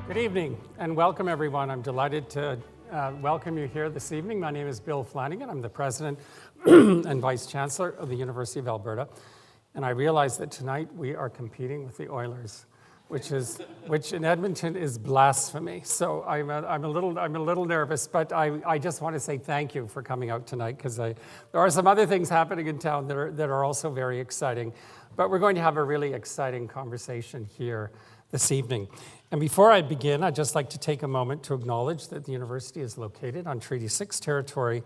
Good evening and welcome everyone. I'm delighted to welcome you here this evening. My name is Bill Flanagan. I'm the President and Vice Chancellor of the University of Alberta. And I realize that tonight we are competing with the Oilers, which in Edmonton is blasphemy. So I'm a little nervous, but I just want to say thank you for coming out tonight because there are some other things happening in town that are also very exciting. But we're going to have a really exciting conversation here this evening. And before I begin, I'd just like to take a moment to acknowledge that the university is located on Treaty 6 territory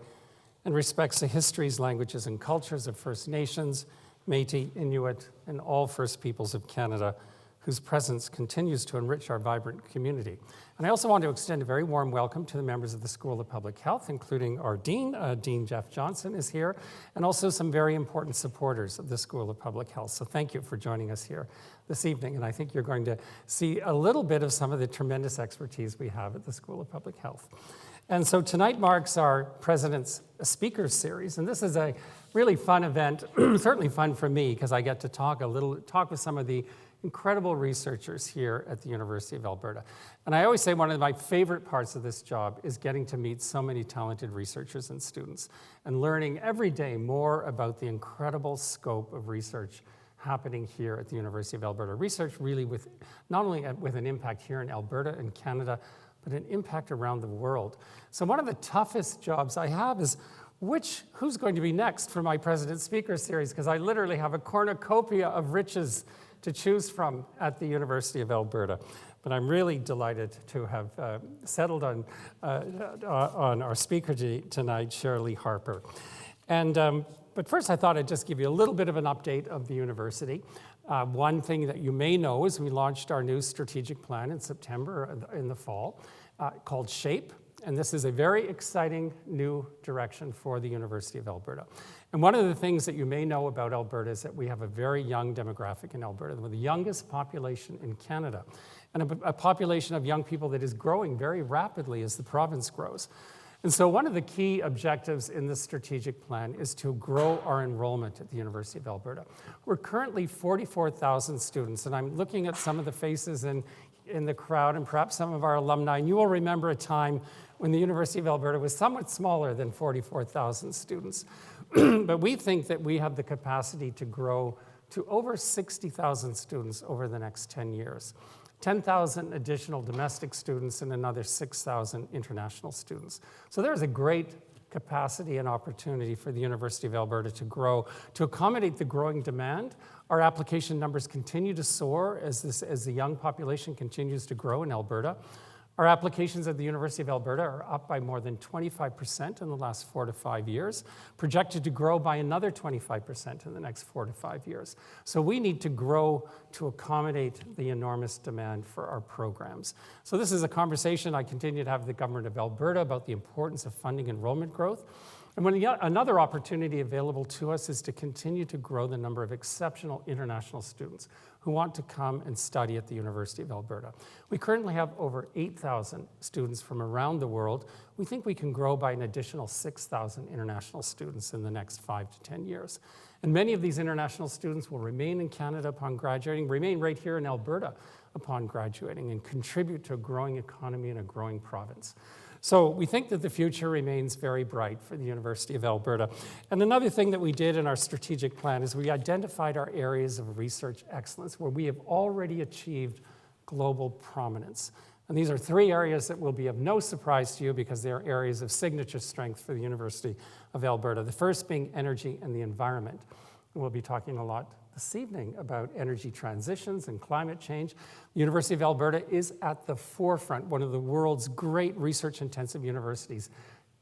and respects the histories, languages, and cultures of First Nations, Métis, Inuit, and all First Peoples of Canada, whose presence continues to enrich our vibrant community. And I also want to extend a very warm welcome to the members of the School of Public Health, including our Dean, Dean Jeff Johnson is here, and also some very important supporters of the School of Public Health. So thank you for joining us here this evening, and I think you're going to see a little bit of some of the tremendous expertise we have at the School of Public Health. And so tonight marks our President's Speakers Series, and this is a really fun event, certainly fun for me, because I get to talk with some of the incredible researchers here at the University of Alberta. And I always say one of my favorite parts of this job is getting to meet so many talented researchers and students and learning every day more about the incredible scope of research happening here at the University of Alberta. Research really with not only with an impact here in Alberta and Canada, but an impact around the world. So one of the toughest jobs I have is who's going to be next for my President's Speaker Series, because I literally have a cornucopia of riches to choose from at the University of Alberta. But I'm really delighted to have settled on our speaker tonight, Sherilee Harper. But first I thought I'd just give you a little bit of an update of the university. One thing that you may know is we launched our new strategic plan in September in the fall called SHAPE. And this is a very exciting new direction for the University of Alberta. And one of the things that you may know about Alberta is that we have a very young demographic in Alberta, with the youngest population in Canada, and a population of young people that is growing very rapidly as the province grows. And so one of the key objectives in this strategic plan is to grow our enrollment at the University of Alberta. We're currently 44,000 students, and I'm looking at some of the faces in the crowd and perhaps some of our alumni, and you will remember a time when the University of Alberta was somewhat smaller than 44,000 students. But we think that we have the capacity to grow to over 60,000 students over the next 10 years. 10,000 additional domestic students and another 6,000 international students. So there's a great capacity and opportunity for the University of Alberta to grow. To accommodate the growing demand, our application numbers continue to soar as the young population continues to grow in Alberta. Our applications at the University of Alberta are up by more than 25% in the last 4 to 5 years, projected to grow by another 25% in the next 4 to 5 years. So we need to grow to accommodate the enormous demand for our programs. So this is a conversation I continue to have with the Government of Alberta about the importance of funding enrollment growth. And another opportunity available to us is to continue to grow the number of exceptional international students who want to come and study at the University of Alberta. We currently have over 8,000 students from around the world. We think we can grow by an additional 6,000 international students in the next 5 to 10 years. And many of these international students will remain in Canada upon graduating, remain right here in Alberta upon graduating, and contribute to a growing economy and a growing province. So we think that the future remains very bright for the University of Alberta. And another thing that we did in our strategic plan is we identified our areas of research excellence where we have already achieved global prominence. And these are 3 areas that will be of no surprise to you because they are areas of signature strength for the University of Alberta. The first being energy and the environment. And we'll be talking a lot this evening about energy transitions and climate change. The University of Alberta is at the forefront, one of the world's great research-intensive universities,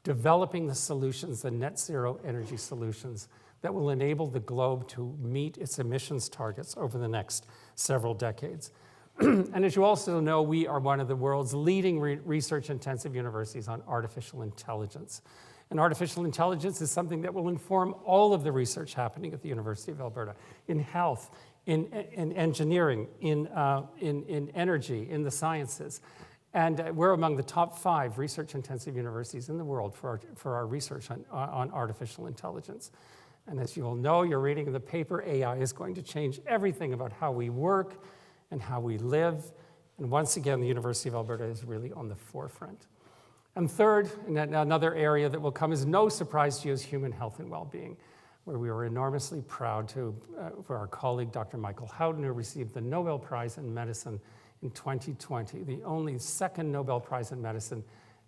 developing the solutions, the net zero energy solutions that will enable the globe to meet its emissions targets over the next several decades. And as you also know, we are one of the world's leading research-intensive universities on artificial intelligence. And artificial intelligence is something that will inform all of the research happening at the University of Alberta in health, in engineering, in energy, in the sciences. And we're among the top 5 research-intensive universities in the world for our research on artificial intelligence. And as you all know, you're reading in the paper, AI is going to change everything about how we work and how we live And once again, the University of Alberta is really on the forefront. And third, and another area that will come as no surprise to you, is human health and well-being, where we were enormously proud for our colleague, Dr. Michael Houghton, who received the Nobel Prize in Medicine in 2020, the only second Nobel Prize in Medicine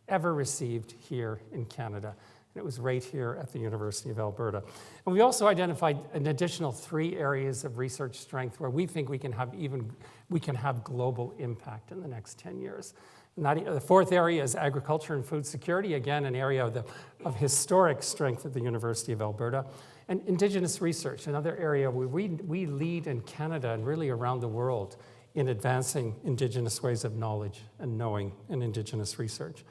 ever received here in Canada. And it was right here at the University of Alberta. And we also identified an additional 3 areas of research strength where we think we can have global impact in the next 10 years. And the 4th area is agriculture and food security, again, an area of historic strength at the University of Alberta. And Indigenous research, another area where we lead in Canada and really around the world in advancing Indigenous ways of knowledge and knowing in Indigenous research.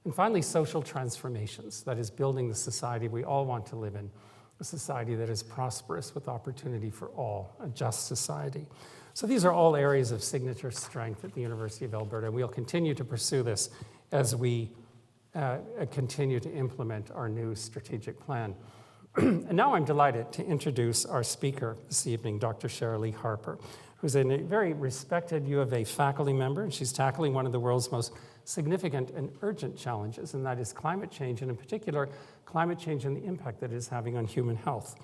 And finally, social transformations, that is building the society we all want to live in, a society that is prosperous with opportunity for all, a just society. So these are all areas of signature strength at the University of Alberta, and we'll continue to pursue this as we continue to implement our new strategic plan. And now I'm delighted to introduce our speaker this evening, Dr. Sherilee Harper, who's a very respected U of A faculty member, and she's tackling one of the world's most significant and urgent challenges, and that is climate change, and in particular, climate change and the impact that it is having on human health.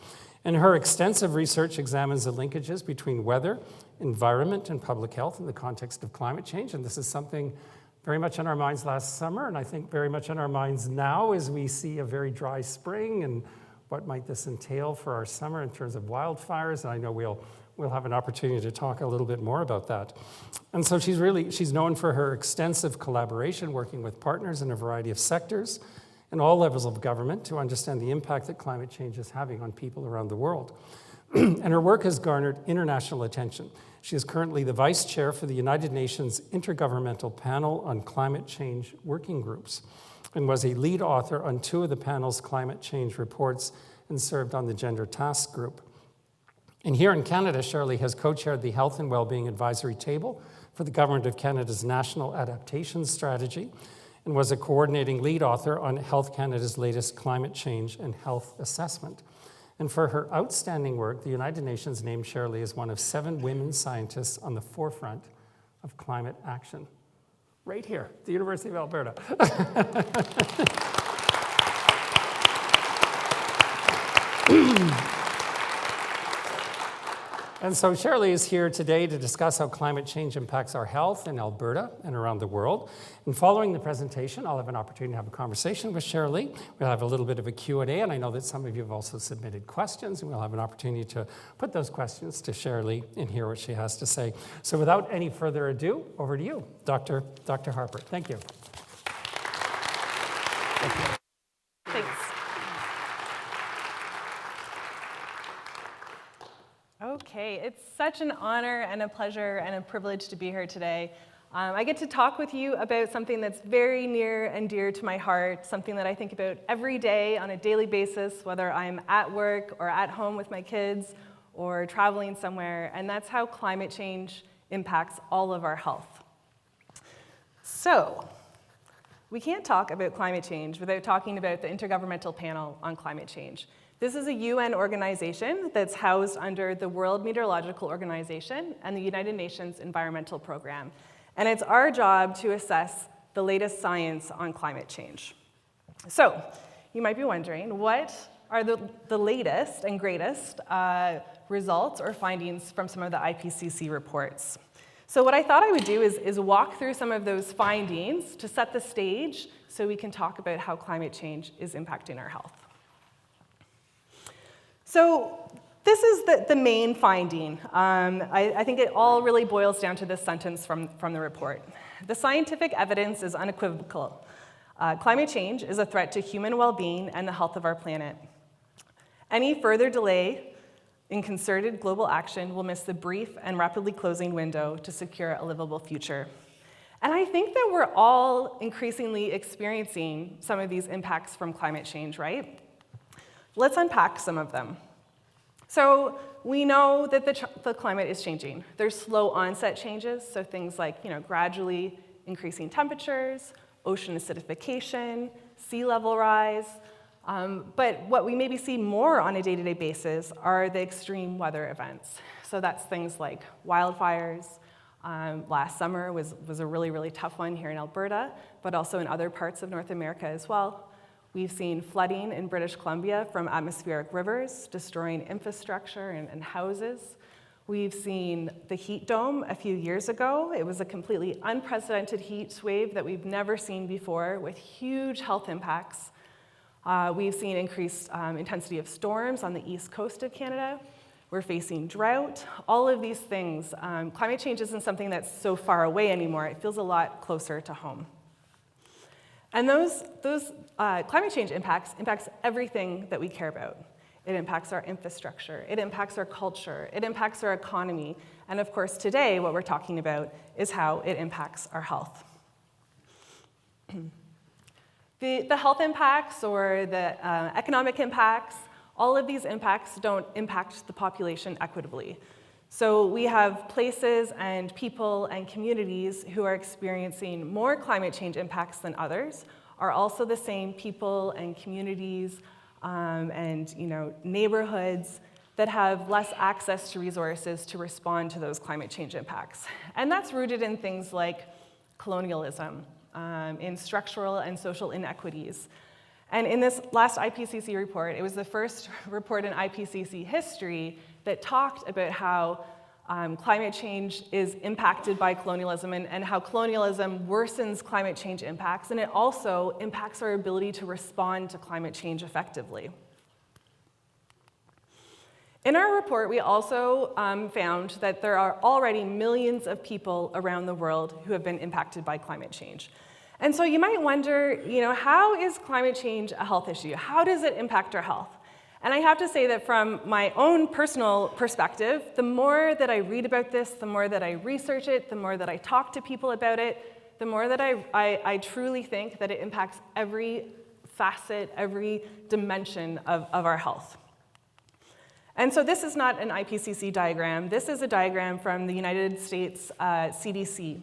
And her extensive research examines the linkages between weather, environment, and public health in the context of climate change, and this is something very much on our minds last summer, and I think very much on our minds now as we see a very dry spring, and what might this entail for our summer in terms of wildfires, and I know we'll have an opportunity to talk a little bit more about that. And so she's known for her extensive collaboration, working with partners in a variety of sectors and all levels of government to understand the impact that climate change is having on people around the world. And her work has garnered international attention. She is currently the vice chair for the United Nations Intergovernmental Panel on Climate Change Working Groups, and was a lead author on 2 of the panel's climate change reports and served on the Gender Task Group. And here in Canada, Sherilee has co-chaired the Health and Wellbeing Advisory Table for the Government of Canada's National Adaptation Strategy, and was a coordinating lead author on Health Canada's latest climate change and health assessment. And for her outstanding work, the United Nations named Sherilee as one of 7 women scientists on the forefront of climate action. Right here, the University of Alberta. And so Sherilee is here today to discuss how climate change impacts our health in Alberta and around the world. And following the presentation, I'll have an opportunity to have a conversation with Sherilee. We'll have a little bit of a Q&A, and I know that some of you have also submitted questions, and we'll have an opportunity to put those questions to Sherilee and hear what she has to say. So without any further ado, over to you, Dr. Harper. Thank you. Thanks. Okay, it's such an honor and a pleasure and a privilege to be here today. I get to talk with you about something that's very near and dear to my heart, something that I think about every day on a daily basis, whether I'm at work or at home with my kids or traveling somewhere, and that's how climate change impacts all of our health. So, we can't talk about climate change without talking about the Intergovernmental Panel on Climate Change. This is a UN organization that's housed under the World Meteorological Organization and the United Nations Environmental Program. And it's our job to assess the latest science on climate change. So, you might be wondering, what are the latest and greatest results or findings from some of the IPCC reports? So what I thought I would do is walk through some of those findings to set the stage so we can talk about how climate change is impacting our health. So this is the main finding. I think it all really boils down to this sentence from the report. The scientific evidence is unequivocal. Climate change is a threat to human well-being and the health of our planet. Any further delay in concerted global action will miss the brief and rapidly closing window to secure a livable future. And I think that we're all increasingly experiencing some of these impacts from climate change, right? Let's unpack some of them. So we know that the climate is changing. There's slow onset changes, so things like gradually increasing temperatures, ocean acidification, sea level rise. But what we maybe see more on a day-to-day basis are the extreme weather events. So that's things like wildfires, Last summer was a really, really tough one here in Alberta, but also in other parts of North America as well. We've seen flooding in British Columbia from atmospheric rivers, destroying infrastructure and houses. We've seen the heat dome a few years ago. It was a completely unprecedented heat wave that we've never seen before with huge health impacts. We've seen increased intensity of storms on the east coast of Canada. We're facing drought. All of these things, climate change isn't something that's so far away anymore. It feels a lot closer to home. And those climate change impacts everything that we care about. It impacts our infrastructure, it impacts our culture, it impacts our economy, and of course today what we're talking about is how it impacts our health. The health impacts or the economic impacts, all of these impacts don't impact the population equitably. So we have places and people and communities who are experiencing more climate change impacts than others, are also the same people and communities and neighborhoods that have less access to resources to respond to those climate change impacts. And that's rooted in things like colonialism, in structural and social inequities. And in this last IPCC report, it was the first report in IPCC history that talked about how climate change is impacted by colonialism and how colonialism worsens climate change impacts, and it also impacts our ability to respond to climate change effectively. In our report, we also found that there are already millions of people around the world who have been impacted by climate change. And so you might wonder, how is climate change a health issue? How does it impact our health? And I have to say that from my own personal perspective, the more that I read about this, the more that I research it, the more that I talk to people about it, the more that I truly think that it impacts every facet, every dimension of our health. And so this is not an IPCC diagram. This is a diagram from the United States CDC.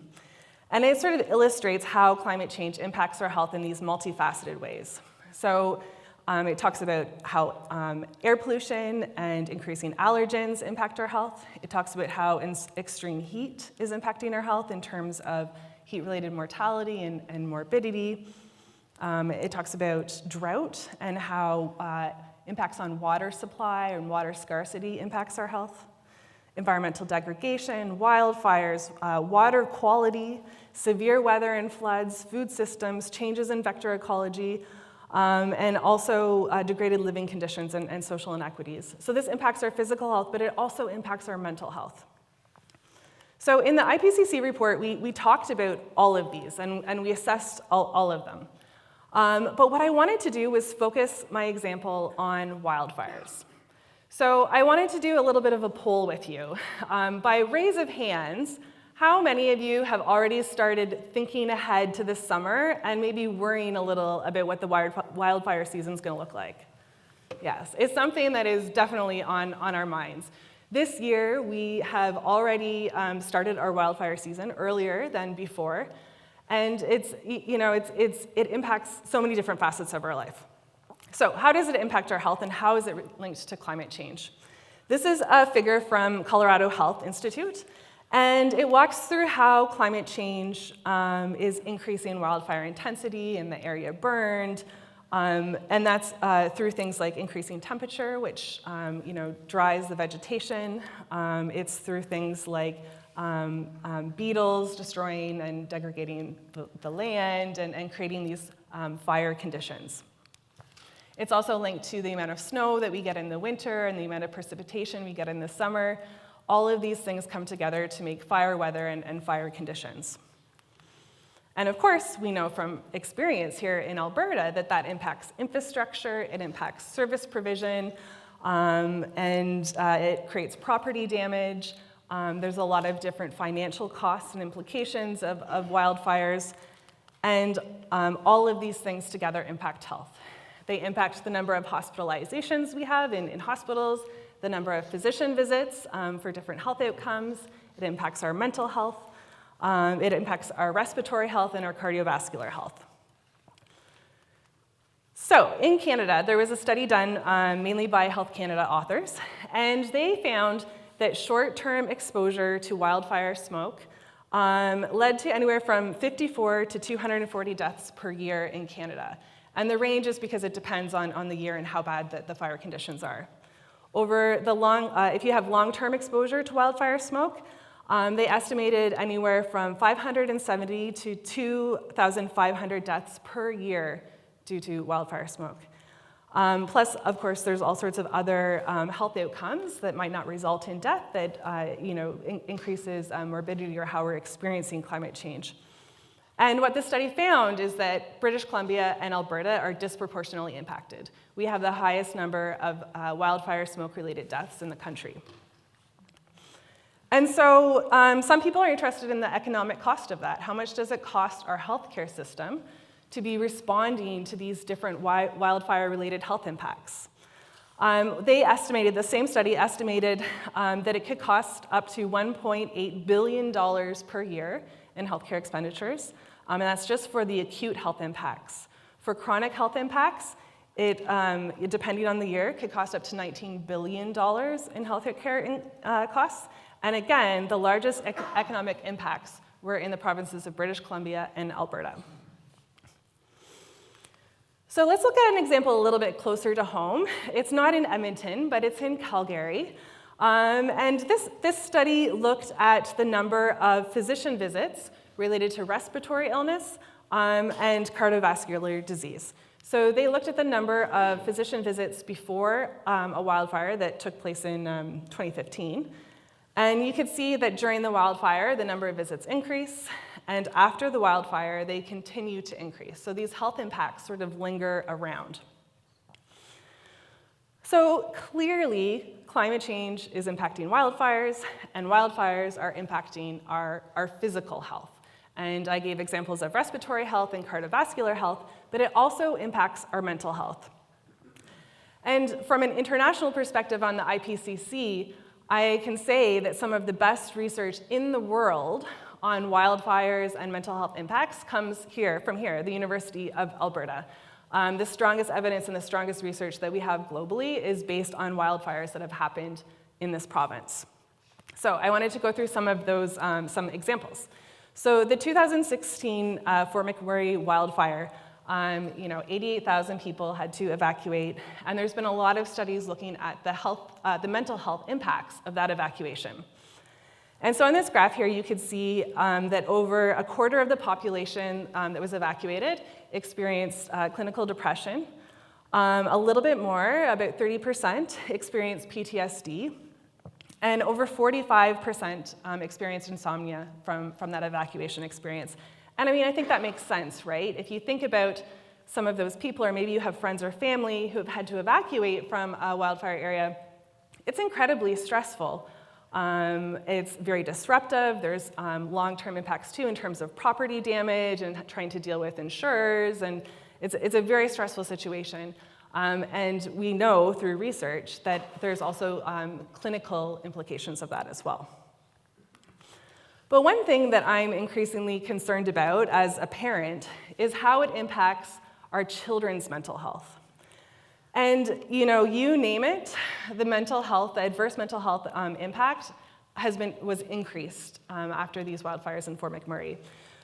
And it sort of illustrates how climate change impacts our health in these multifaceted ways. So it talks about how air pollution and increasing allergens impact our health. It talks about how extreme heat is impacting our health in terms of heat-related mortality and morbidity. It talks about drought and how impacts on water supply and water scarcity impacts our health. Environmental degradation, wildfires, water quality, severe weather and floods, food systems, changes in vector ecology, and also degraded living conditions and social inequities. So this impacts our physical health, but it also impacts our mental health. So in the IPCC report, we talked about all of these, and we assessed all of them. But what I wanted to do was focus my example on wildfires. So I wanted to do a little bit of a poll with you. By raise of hands, how many of you have already started thinking ahead to this summer and maybe worrying a little about what the wildfire season's going to look like? Yes, it's something that is definitely on our minds. This year, we have already started our wildfire season earlier than before, and it impacts so many different facets of our life. So how does it impact our health, and how is it linked to climate change? This is a figure from Colorado Health Institute, and it walks through how climate change is increasing wildfire intensity in the area burned, and that's through things like increasing temperature, which dries the vegetation. It's through things like beetles destroying and degrading the land and creating these fire conditions. It's also linked to the amount of snow that we get in the winter and the amount of precipitation we get in the summer. All of these things come together to make fire weather and fire conditions. And of course, we know from experience here in Alberta that impacts infrastructure, it impacts service provision, and it creates property damage. There's a lot of different financial costs and implications of wildfires, and all of these things together impact health. They impact the number of hospitalizations we have in hospitals, the number of physician visits for different health outcomes. It impacts our mental health. It impacts our respiratory health and our cardiovascular health. So in Canada, there was a study done mainly by Health Canada authors, and they found that short-term exposure to wildfire smoke led to anywhere from 54 to 240 deaths per year in Canada. And the range is because it depends on the year and how bad the fire conditions are. Over the if you have long-term exposure to wildfire smoke, they estimated anywhere from 570 to 2,500 deaths per year due to wildfire smoke. Plus, of course, there's all sorts of other health outcomes that might not result in death that increases morbidity or how we're experiencing climate change. And what this study found is that British Columbia and Alberta are disproportionately impacted. We have the highest number of wildfire smoke-related deaths in the country. And so some people are interested in the economic cost of that. How much does it cost our healthcare system to be responding to these different wildfire-related health impacts? The same study estimated that it could cost up to $1.8 billion per year in healthcare expenditures, and that's just for the acute health impacts. For chronic health impacts, it depending on the year, could cost up to $19 billion in healthcare costs. And again, the largest economic impacts were in the provinces of British Columbia and Alberta. So let's look at an example a little bit closer to home. It's not in Edmonton, but it's in Calgary. And this study looked at the number of physician visits related to respiratory illness and cardiovascular disease. So they looked at the number of physician visits before a wildfire that took place in 2015. And you could see that during the wildfire, the number of visits increased, and after the wildfire, they continue to increase. So these health impacts sort of linger around. So clearly, climate change is impacting wildfires, and wildfires are impacting our physical health. And I gave examples of respiratory health and cardiovascular health, but it also impacts our mental health. And from an international perspective on the IPCC, I can say that some of the best research in the world on wildfires and mental health impacts comes from here, the University of Alberta. The strongest evidence and the strongest research that we have globally is based on wildfires that have happened in this province. So I wanted to go through some of those, some examples. So the 2016 Fort McMurray wildfire, 88,000 people had to evacuate, and there's been a lot of studies looking at the mental health impacts of that evacuation. And so on this graph here, you could see that over a quarter of the population that was evacuated experienced clinical depression. A little bit more, about 30%, experienced PTSD. And over 45% experienced insomnia from that evacuation experience. And I mean, I think that makes sense, right? If you think about some of those people, or maybe you have friends or family who have had to evacuate from a wildfire area, it's incredibly stressful. It's very disruptive. There's long-term impacts too in terms of property damage and trying to deal with insurers, and it's a very stressful situation. And we know through research that there's also clinical implications of that as well. But one thing that I'm increasingly concerned about as a parent is how it impacts our children's mental health. And you name it, the adverse mental health impact was increased after these wildfires in Fort McMurray.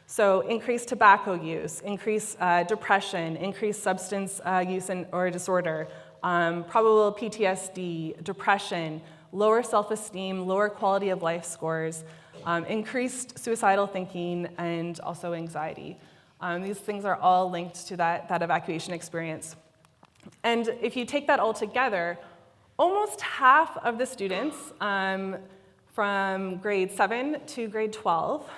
So increased tobacco use, increased depression, increased substance use or disorder, probable PTSD, depression, lower self-esteem, lower quality of life scores, increased suicidal thinking, and also anxiety. These things are all linked to that evacuation experience. And if you take that all together, almost half of the students from grade 7 to grade 12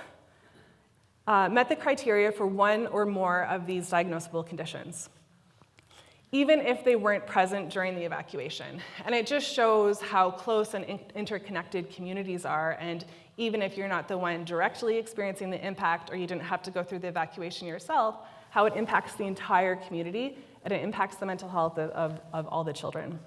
met the criteria for one or more of these diagnosable conditions, even if they weren't present during the evacuation. And it just shows how close and interconnected communities are, and even if you're not the one directly experiencing the impact, or you didn't have to go through the evacuation yourself, how it impacts the entire community, and it impacts the mental health of all the children.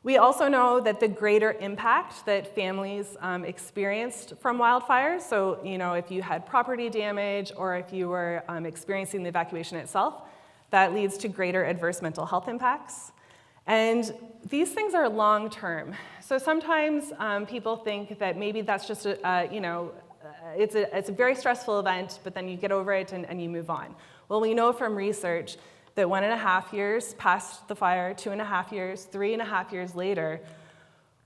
We also know that the greater impact that families experienced from wildfires, so if you had property damage or if you were experiencing the evacuation itself, that leads to greater adverse mental health impacts. And these things are long-term. So sometimes people think that maybe that's just it's a very stressful event, but then you get over it and you move on. Well, we know from research that 1.5 years past the fire, 2.5 years, 3.5 years later,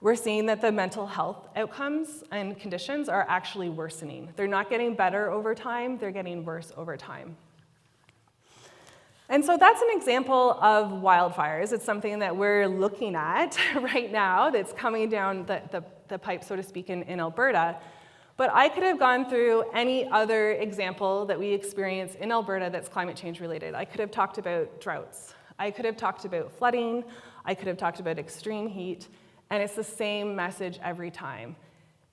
we're seeing that the mental health outcomes and conditions are actually worsening. They're not getting better over time, they're getting worse over time. And so that's an example of wildfires. It's something that we're looking at right now that's coming down the pipe, so to speak, in Alberta. But I could have gone through any other example that we experience in Alberta that's climate change related. I could have talked about droughts. I could have talked about flooding. I could have talked about extreme heat. And it's the same message every time.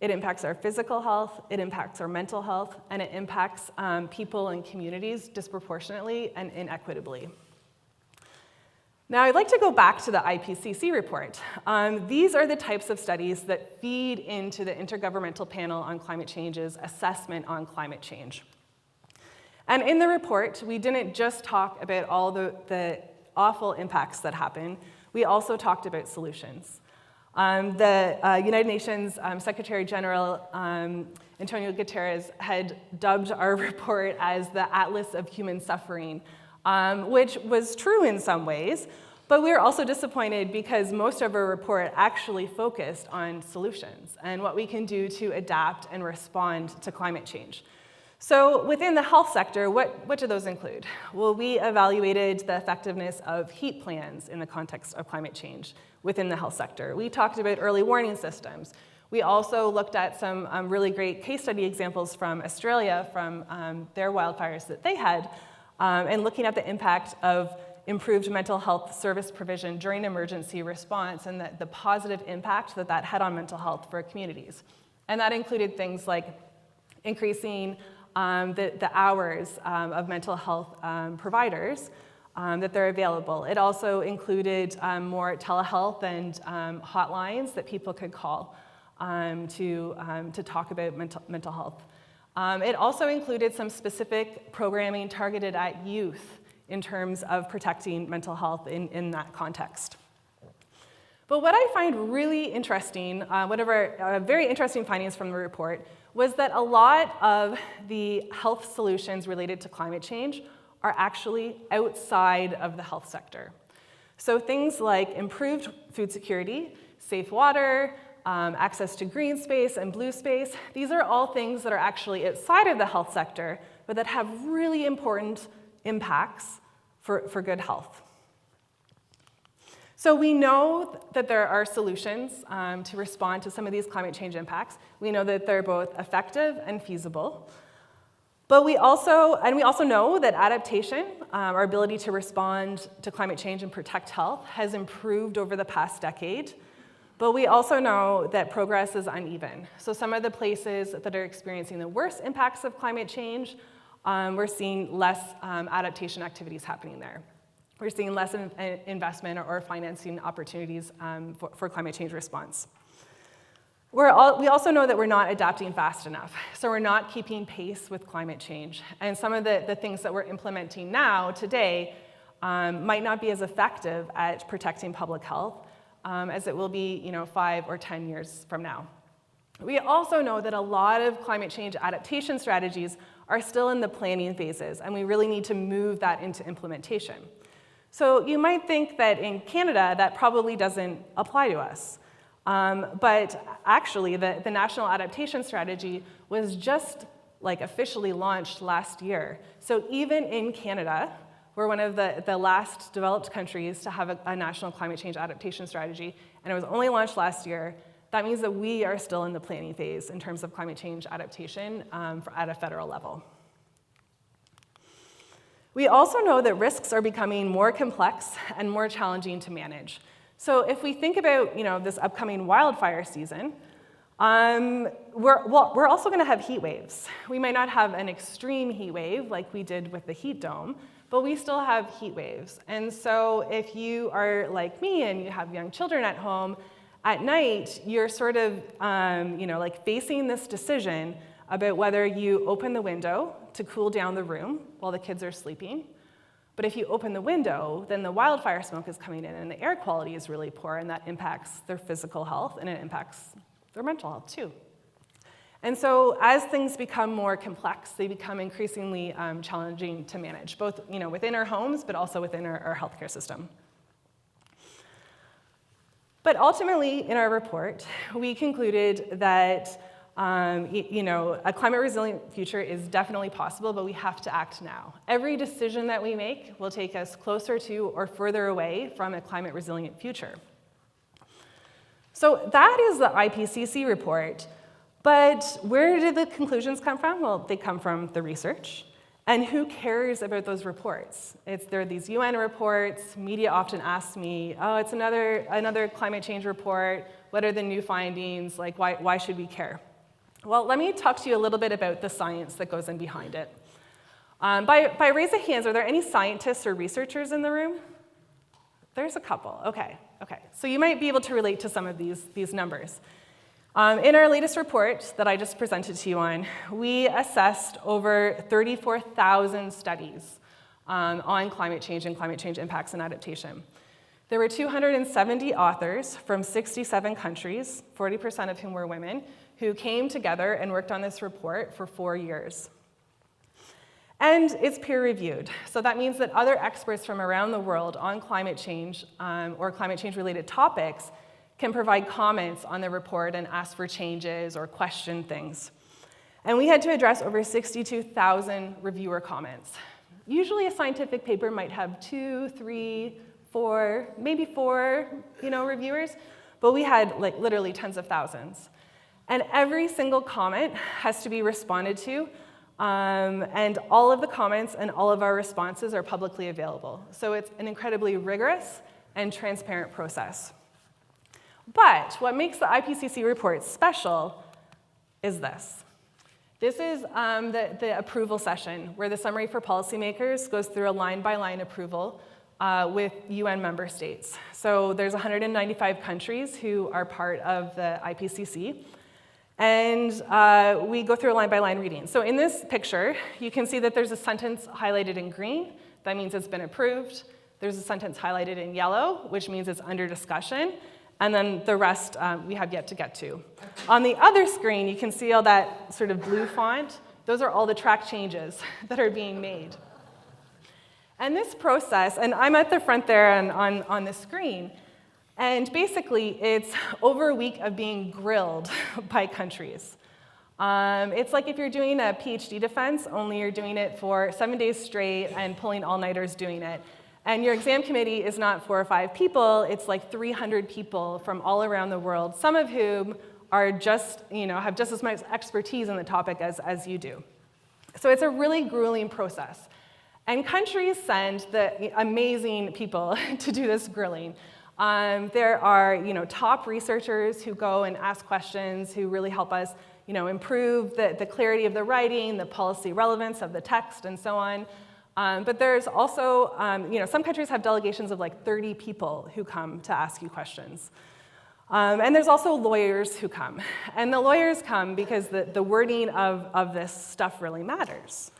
It impacts our physical health, it impacts our mental health, and it impacts people and communities disproportionately and inequitably. Now, I'd like to go back to the IPCC report. These are the types of studies that feed into the Intergovernmental Panel on Climate Change's assessment on climate change. And in the report, we didn't just talk about all the awful impacts that happen, we also talked about solutions. The United Nations Secretary General Antonio Guterres had dubbed our report as the Atlas of Human Suffering, which was true in some ways, but we were also disappointed because most of our report actually focused on solutions and what we can do to adapt and respond to climate change. So within the health sector, what do those include? Well, we evaluated the effectiveness of heat plans in the context of climate change within the health sector. We talked about early warning systems. We also looked at some really great case study examples from Australia, from their wildfires that they had, and looking at the impact of improved mental health service provision during emergency response and the positive impact that had on mental health for communities. And that included things like increasing the hours of mental health providers that they're available. It also included more telehealth and hotlines that people could call to talk about mental health. It also included some specific programming targeted at youth in terms of protecting mental health in that context. But what I find really interesting, one of our very interesting findings from the report, was that a lot of the health solutions related to climate change are actually outside of the health sector. So things like improved food security, safe water, access to green space and blue space, these are all things that are actually outside of the health sector, but that have really important impacts for good health. So we know that there are solutions to respond to some of these climate change impacts. We know that they're both effective and feasible. But we also know that adaptation, our ability to respond to climate change and protect health, has improved over the past decade. But we also know that progress is uneven. So some of the places that are experiencing the worst impacts of climate change, we're seeing less adaptation activities happening there. We're seeing less investment or financing opportunities for climate change response. We also know that we're not adapting fast enough, so we're not keeping pace with climate change. And some of the things that we're implementing now, today, might not be as effective at protecting public health as it will be 5 or 10 years from now. We also know that a lot of climate change adaptation strategies are still in the planning phases, and we really need to move that into implementation. So you might think that in Canada, that probably doesn't apply to us. But actually, the National Adaptation Strategy was just officially launched last year. So even in Canada, we're one of the last developed countries to have a national climate change adaptation strategy, and it was only launched last year. That means that we are still in the planning phase in terms of climate change adaptation at a federal level. We also know that risks are becoming more complex and more challenging to manage. So if we think about this upcoming wildfire season, we're also going to have heat waves. We might not have an extreme heat wave like we did with the heat dome, but we still have heat waves. And so if you are like me and you have young children at home, at night you're sort of facing this decision about whether you open the window to cool down the room while the kids are sleeping, But if you open the window, then the wildfire smoke is coming in and the air quality is really poor, and that impacts their physical health and it impacts their mental health too. And so as things become more complex, they become increasingly challenging to manage, both within our homes, but also within our healthcare system. But ultimately, in our report, we concluded that a climate resilient future is definitely possible, but we have to act now. Every decision that we make will take us closer to or further away from a climate resilient future. So that is the IPCC report. But where did the conclusions come from? Well, they come from the research. And who cares about those reports? There are these UN reports. Media often asks me, oh, it's another climate change report. What are the new findings? Like, why should we care? Well, let me talk to you a little bit about the science that goes in behind it. By raise of hands, are there any scientists or researchers in the room? There's a couple. Okay. So you might be able to relate to some of these numbers. In our latest report that I just presented to you on, we assessed over 34,000 studies on climate change and climate change impacts and adaptation. There were 270 authors from 67 countries, 40% of whom were women, who came together and worked on this report for 4 years. And it's peer-reviewed. So that means that other experts from around the world on climate change or climate change-related topics can provide comments on the report and ask for changes or question things. And we had to address over 62,000 reviewer comments. Usually a scientific paper might have 2, 3, 4, maybe 4, reviewers, but we had literally tens of thousands. And every single comment has to be responded to, and all of the comments and all of our responses are publicly available. So it's an incredibly rigorous and transparent process. But what makes the IPCC report special is this. This is the approval session where the summary for policymakers goes through a line-by-line approval with UN member states. So there's 195 countries who are part of the IPCC, and we go through a line-by-line reading. So in this picture, you can see that there's a sentence highlighted in green. That means it's been approved. There's a sentence highlighted in yellow, which means it's under discussion. And then the rest we have yet to get to. On the other screen, you can see all that sort of blue font. Those are all the track changes that are being made. And this process, and I'm at the front there and on the screen, and basically it's over a week of being grilled by countries. It's like if you're doing a PhD defense, only you're doing it for 7 days straight and pulling all-nighters doing it. And your exam committee is not 4 or 5 people, it's like 300 people from all around the world, some of whom are have just as much expertise in the topic as you do. So it's a really grueling process. And countries send the amazing people to do this grilling. There are top researchers who go and ask questions, who really help us improve the clarity of the writing, the policy relevance of the text, and so on. But there's also, some countries have delegations of like 30 people who come to ask you questions. And there's also lawyers who come. And the lawyers come because the wording of this stuff really matters.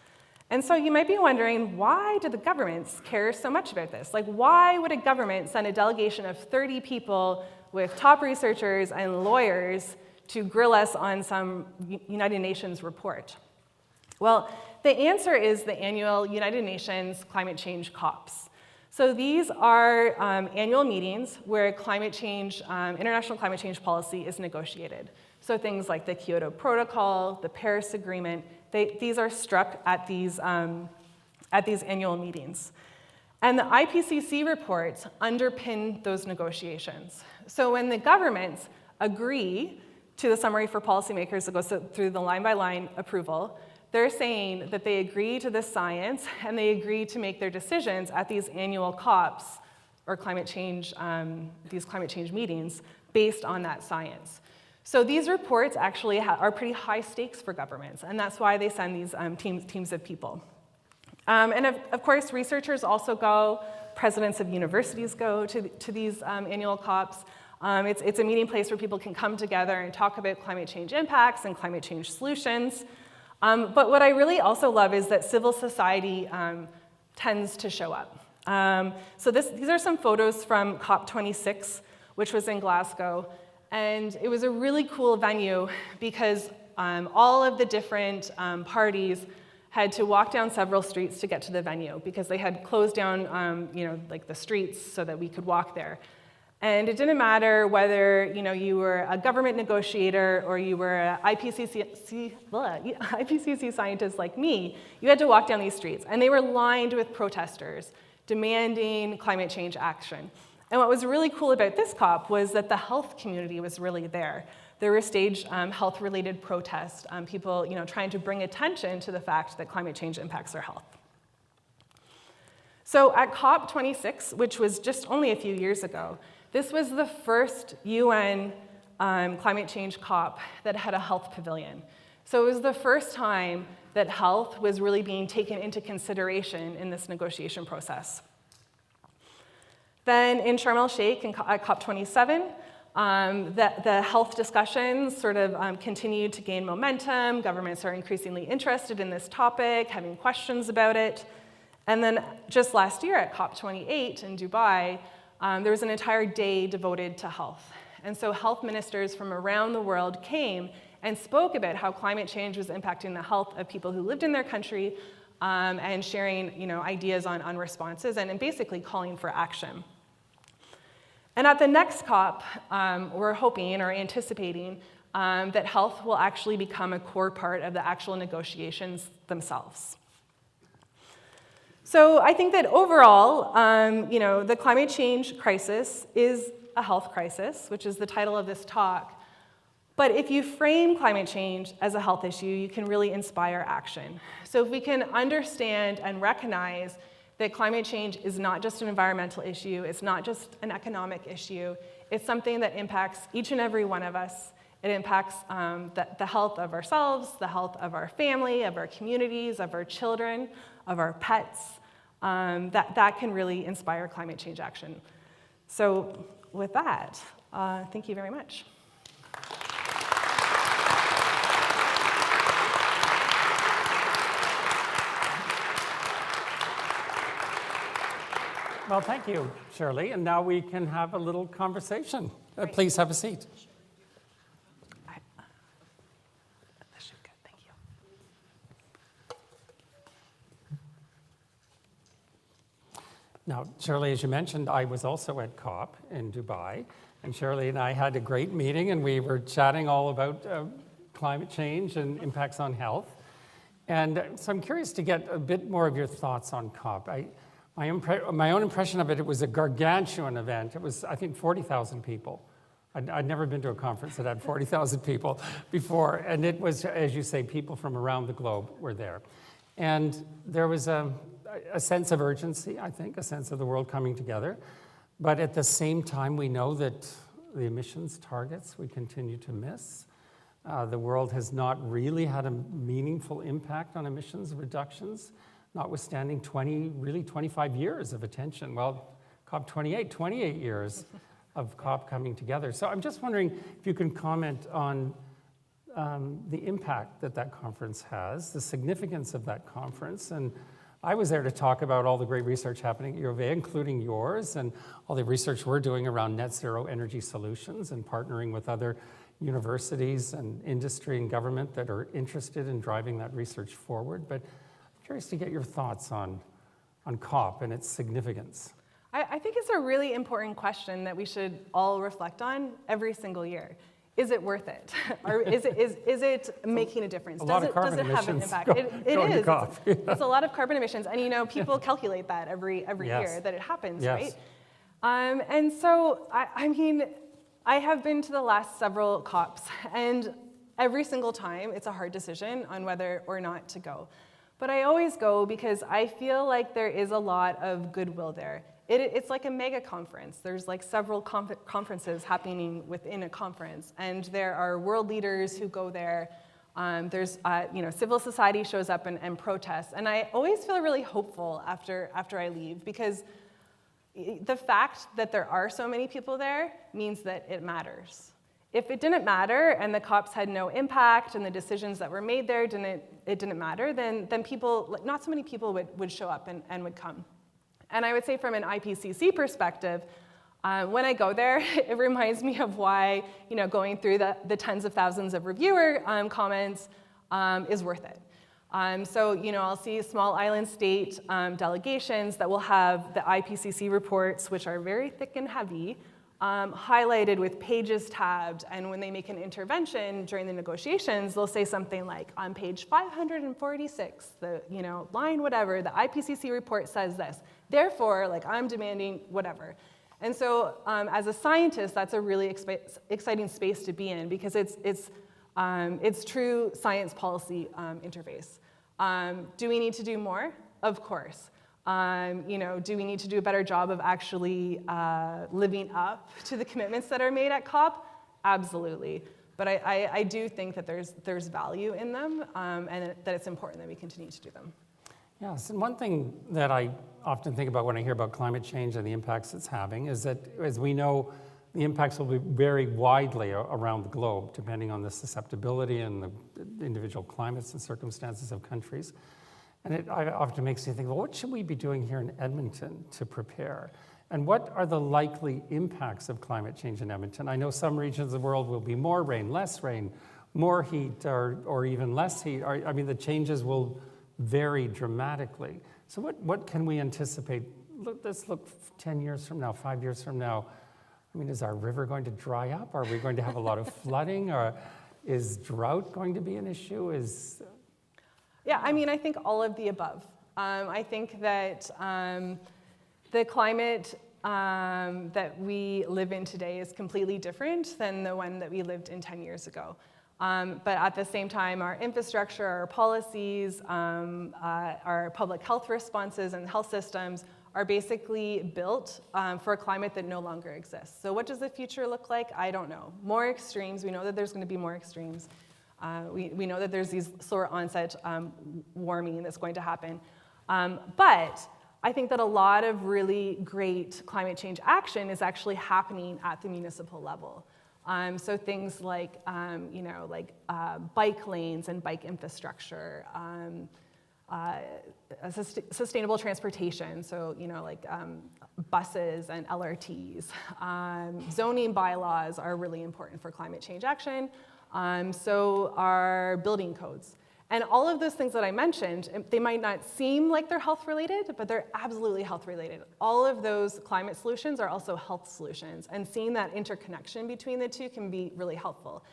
And so you might be wondering, why do the governments care so much about this? Like, why would a government send a delegation of 30 people with top researchers and lawyers to grill us on some United Nations report? Well, the answer is the annual United Nations Climate Change COPs. So these are annual meetings where international climate change policy is negotiated. So things like the Kyoto Protocol, the Paris Agreement, these are struck at these annual meetings. And the IPCC reports underpin those negotiations. So when the governments agree to the summary for policymakers that goes through the line-by-line approval, they're saying that they agree to this science and they agree to make their decisions at these annual COPs, or these climate change meetings, based on that science. So these reports actually are pretty high stakes for governments, and that's why they send these teams of people. And of course, researchers also go, presidents of universities go to these annual COPs. It's a meeting place where people can come together and talk about climate change impacts and climate change solutions. But what I really also love is that civil society tends to show up. So these are some photos from COP26, which was in Glasgow. And it was a really cool venue because all of the different parties had to walk down several streets to get to the venue because they had closed down, like the streets so that we could walk there. And it didn't matter whether you were a government negotiator or you were an IPCC scientist like me, you had to walk down these streets. And they were lined with protesters demanding climate change action. And what was really cool about this COP was that the health community was really there. There were staged health-related protests, people trying to bring attention to the fact that climate change impacts our health. So at COP26, which was just only a few years ago, this was the first UN climate change COP that had a health pavilion. So it was the first time that health was really being taken into consideration in this negotiation process. Then in Sharm el-Sheikh at COP27, the health discussions sort of continued to gain momentum. Governments are increasingly interested in this topic, having questions about it. And then just last year at COP28 in Dubai, there was an entire day devoted to health. And so health ministers from around the world came and spoke about how climate change was impacting the health of people who lived in their country and sharing ideas on responses and basically calling for action. And at the next COP, we're hoping or anticipating that health will actually become a core part of the actual negotiations themselves. So I think that overall, the climate change crisis is a health crisis, which is the title of this talk. But if you frame climate change as a health issue, you can really inspire action. So if we can understand and recognize that climate change is not just an environmental issue, it's not just an economic issue, it's something that impacts each and every one of us. It impacts the health of ourselves, the health of our family, of our communities, of our children, of our pets. That can really inspire climate change action. So with that, thank you very much. Well, thank you, Sherilee. And now we can have a little conversation. Please have a seat. This should be good. Thank you. Now, Sherilee, as you mentioned, I was also at COP in Dubai. And Sherilee and I had a great meeting, and we were chatting all about climate change and impacts on health. And so I'm curious to get a bit more of your thoughts on COP. My own impression of it, it was a gargantuan event. It was, I think, 40,000 people. I'd never been to a conference that had 40,000 people before. And it was, as you say, people from around the globe were there. And there was a sense of urgency, I think, a sense of the world coming together. But at the same time, we know that the emissions targets we continue to miss. The world has not really had a meaningful impact on emissions reductions, notwithstanding 25 years of attention. Well, COP28, 28 years of COP coming together. So I'm just wondering if you can comment on the impact that conference has, the significance of that conference. And I was there to talk about all the great research happening at U of A, including yours, and all the research we're doing around net zero energy solutions and partnering with other universities and industry and government that are interested in driving that research forward. But curious to get your thoughts on COP and its significance. I think it's a really important question that we should all reflect on every single year. Is it worth it? Or is it making a difference? Does it have an impact? It is. It's a lot of carbon emissions, and people calculate that every year that it happens, right? And so I have been to the last several COPs, and every single time it's a hard decision on whether or not to go. But I always go because I feel like there is a lot of goodwill there. It's like a mega conference. There's like several conferences happening within a conference, and there are world leaders who go there. There's civil society shows up and protests, and I always feel really hopeful after I leave because the fact that there are so many people there means that it matters. if it didn't matter and the COPs had no impact and the decisions that were made there didn't matter, then people, not so many people would show up and would come. And I would say from an IPCC perspective, when I go there, it reminds me of why going through the tens of thousands of reviewer comments is worth it. So I'll see small island state delegations that will have the IPCC reports, which are very thick and heavy, highlighted with pages tabbed, and when they make an intervention during the negotiations, they'll say something like, on page 546, the line whatever, the IPCC report says this. Therefore, I'm demanding whatever. And so, as a scientist, that's a really exciting space to be in because it's true science policy interface. Do we need to do more? Of course. Do we need to do a better job of actually living up to the commitments that are made at COP? Absolutely. But I do think that there's value in them and that it's important that we continue to do them. Yes, and one thing that I often think about when I hear about climate change and the impacts it's having is that, as we know, the impacts will vary widely around the globe, depending on the susceptibility and the individual climates and circumstances of countries. And it often makes me think, well, what should we be doing here in Edmonton to prepare? And what are the likely impacts of climate change in Edmonton? I know some regions of the world will be more rain, more heat, or even less heat. The changes will vary dramatically. So what can we anticipate? Let's look 10 years from now, 5 years from now. Is our river going to dry up? Are we going to have a lot of flooding? Or is drought going to be an issue? Yeah, I think all of the above. I think that the climate that we live in today is completely different than the one that we lived in 10 years ago. But at the same time, our infrastructure, our policies, our public health responses and health systems are basically built for a climate that no longer exists. So what does the future look like? I don't know. More extremes. We know that there's going to be more extremes. We know that there's these slower onset warming that's going to happen. But I think that a lot of really great climate change action is actually happening at the municipal level. So things like, bike lanes and bike infrastructure, sustainable transportation, so buses and LRTs. Zoning bylaws are really important for climate change action. So are building codes. And all of those things that I mentioned, they might not seem like they're health related, but they're absolutely health related. All of those climate solutions are also health solutions, and seeing that interconnection between the two can be really helpful.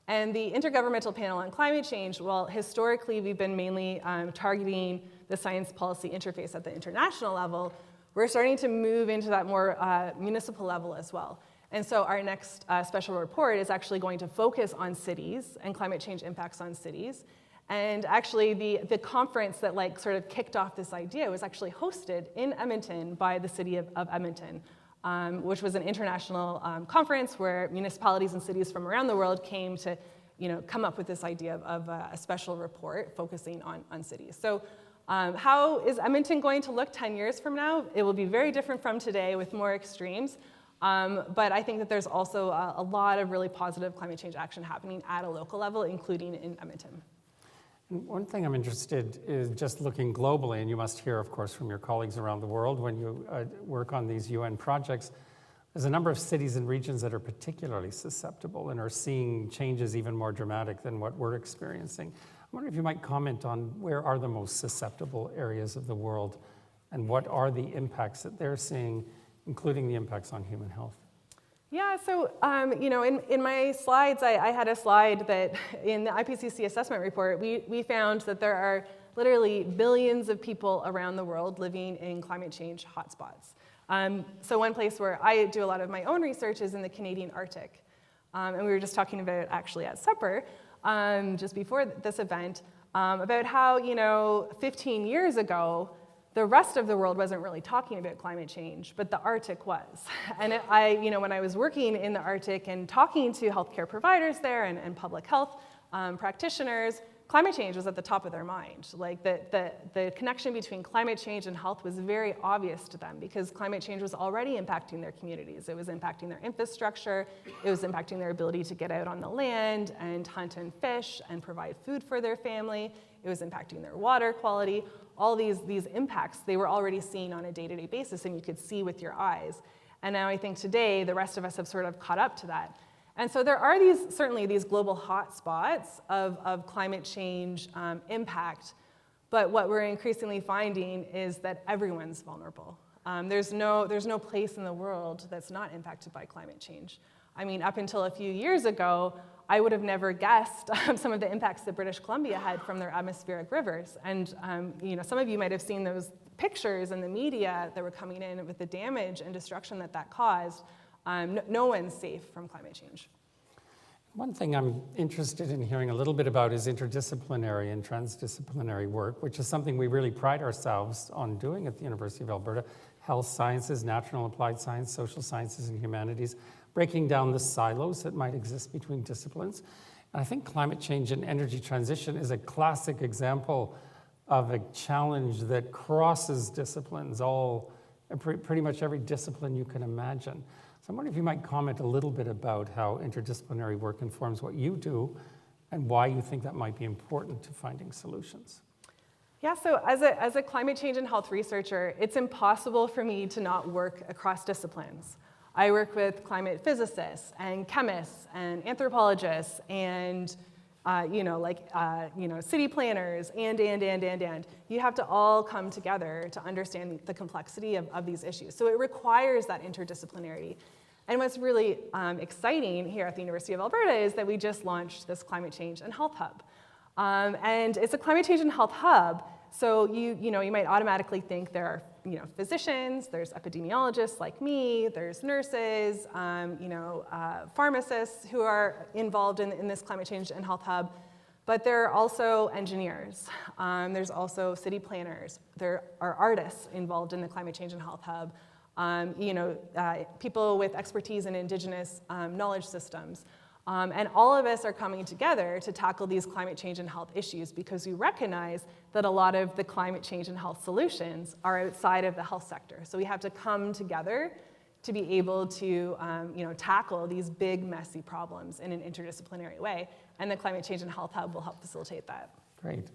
And the Intergovernmental Panel on Climate Change, well, historically we've been mainly targeting the science policy interface at the international level. We're starting to move into that more municipal level as well. And so our next special report is actually going to focus on cities and climate change impacts on cities. And actually the conference that sort of kicked off this idea was actually hosted in Edmonton by the city of Edmonton, which was an international conference where municipalities and cities from around the world came to come up with this idea of a special report focusing on cities. So how is Edmonton going to look 10 years from now? It will be very different from today with more extremes. But I think that there's also a lot of really positive climate change action happening at a local level, including in Edmonton. One thing I'm interested is just looking globally, and you must hear, of course, from your colleagues around the world when you work on these UN projects. There's a number of cities and regions that are particularly susceptible and are seeing changes even more dramatic than what we're experiencing. I wonder if you might comment on where are the most susceptible areas of the world and what are the impacts that they're seeing, including the impacts on human health. Yeah, so in my slides, I had a slide that in the IPCC assessment report, we found that there are literally billions of people around the world living in climate change hotspots. So one place where I do a lot of my own research is in the Canadian Arctic. And we were just talking about actually at supper, just before this event, about how 15 years ago, the rest of the world wasn't really talking about climate change, but the Arctic was. And when I was working in the Arctic and talking to healthcare providers there and public health practitioners, climate change was at the top of their mind. Like the connection between climate change and health was very obvious to them because climate change was already impacting their communities. It was impacting their infrastructure. It was impacting their ability to get out on the land and hunt and fish and provide food for their family. It was impacting their water quality. All these impacts they were already seeing on a day-to-day basis, and you could see with your eyes. And now I think today the rest of us have sort of caught up to that. And so there are certainly these global hotspots of climate change impact, but what we're increasingly finding is that everyone's vulnerable. There's no place in the world that's not impacted by climate change. I mean, up until a few years ago, I would have never guessed some of the impacts that British Columbia had from their atmospheric rivers. And some of you might have seen those pictures in the media that were coming in with the damage and destruction that caused. No one's safe from climate change. One thing I'm interested in hearing a little bit about is interdisciplinary and transdisciplinary work, which is something we really pride ourselves on doing at the University of Alberta. Health sciences, natural and applied science, social sciences and humanities, breaking down the silos that might exist between disciplines. And I think climate change and energy transition is a classic example of a challenge that crosses disciplines, pretty much every discipline you can imagine. So I'm wondering if you might comment a little bit about how interdisciplinary work informs what you do and why you think that might be important to finding solutions. Yeah, so as a climate change and health researcher, it's impossible for me to not work across disciplines. I work with climate physicists and chemists and anthropologists and city planners and. You have to all come together to understand the complexity of these issues. So it requires that interdisciplinarity. And what's really exciting here at the University of Alberta is that we just launched this Climate Change and Health Hub. And it's a Climate Change and Health Hub, so you might automatically think there are physicians, there's epidemiologists like me, there's nurses, pharmacists who are involved in this Climate Change and Health Hub, but there are also engineers, there's also city planners, there are artists involved in the Climate Change and Health Hub, people with expertise in Indigenous knowledge systems. And all of us are coming together to tackle these climate change and health issues because we recognize that a lot of the climate change and health solutions are outside of the health sector. So we have to come together to be able to tackle these big, messy problems in an interdisciplinary way. And the Climate Change and Health Hub will help facilitate that. Great.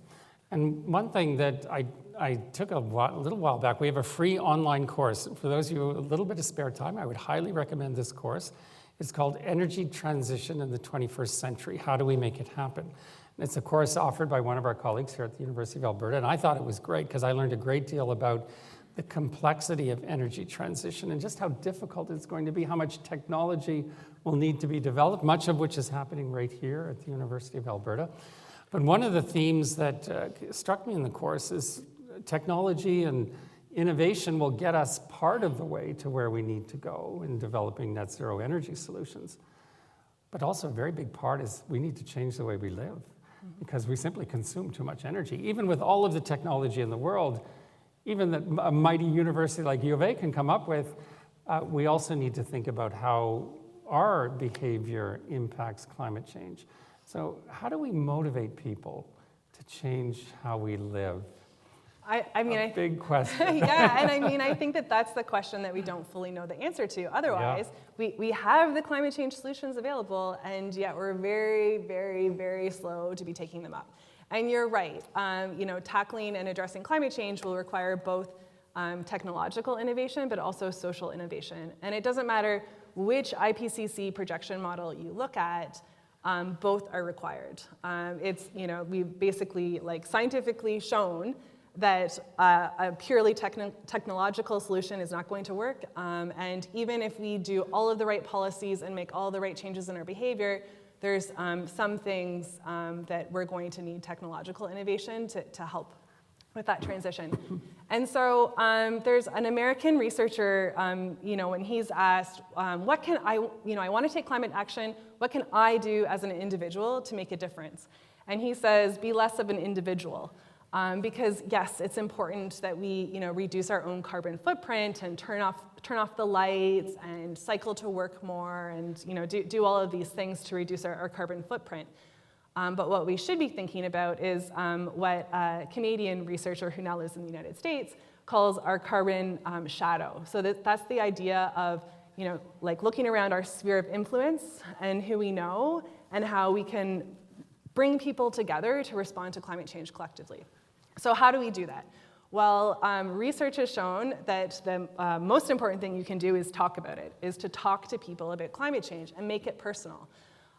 And one thing that I took a little while back, we have a free online course. For those of you with a little bit of spare time, I would highly recommend this course. It's called Energy Transition in the 21st Century. How do we make it happen? And it's a course offered by one of our colleagues here at the University of Alberta, and I thought it was great because I learned a great deal about the complexity of energy transition and just how difficult it's going to be, how much technology will need to be developed, much of which is happening right here at the University of Alberta. But one of the themes that struck me in the course is technology and innovation will get us part of the way to where we need to go in developing net zero energy solutions. But also a very big part is we need to change the way we live because we simply consume too much energy. Even with all of the technology in the world, even that a mighty university like U of A can come up with, we also need to think about how our behavior impacts climate change. So how do we motivate people to change how we live? Big question. Yeah, and I think that's the question that we don't fully know the answer to. Otherwise, we have the climate change solutions available, and yet we're very, very, very slow to be taking them up. And you're right. Tackling and addressing climate change will require both technological innovation, but also social innovation. And it doesn't matter which IPCC projection model you look at. Both are required. We've basically scientifically shown that a purely technological solution is not going to work. And even if we do all of the right policies and make all the right changes in our behavior, there's some things that we're going to need technological innovation to help with that transition. And so there's an American researcher, when he's asked, what can I want to take climate action, what can I do as an individual to make a difference? And he says, be less of an individual. Because yes, it's important that we reduce our own carbon footprint and turn off the lights and cycle to work more and do all of these things to reduce our carbon footprint. But what we should be thinking about is what a Canadian researcher who now lives in the United States calls our carbon shadow. So that's the idea of, like looking around our sphere of influence and who we know and how we can bring people together to respond to climate change collectively. So how do we do that? Well, research has shown that the most important thing you can do is talk about it, is to talk to people about climate change and make it personal.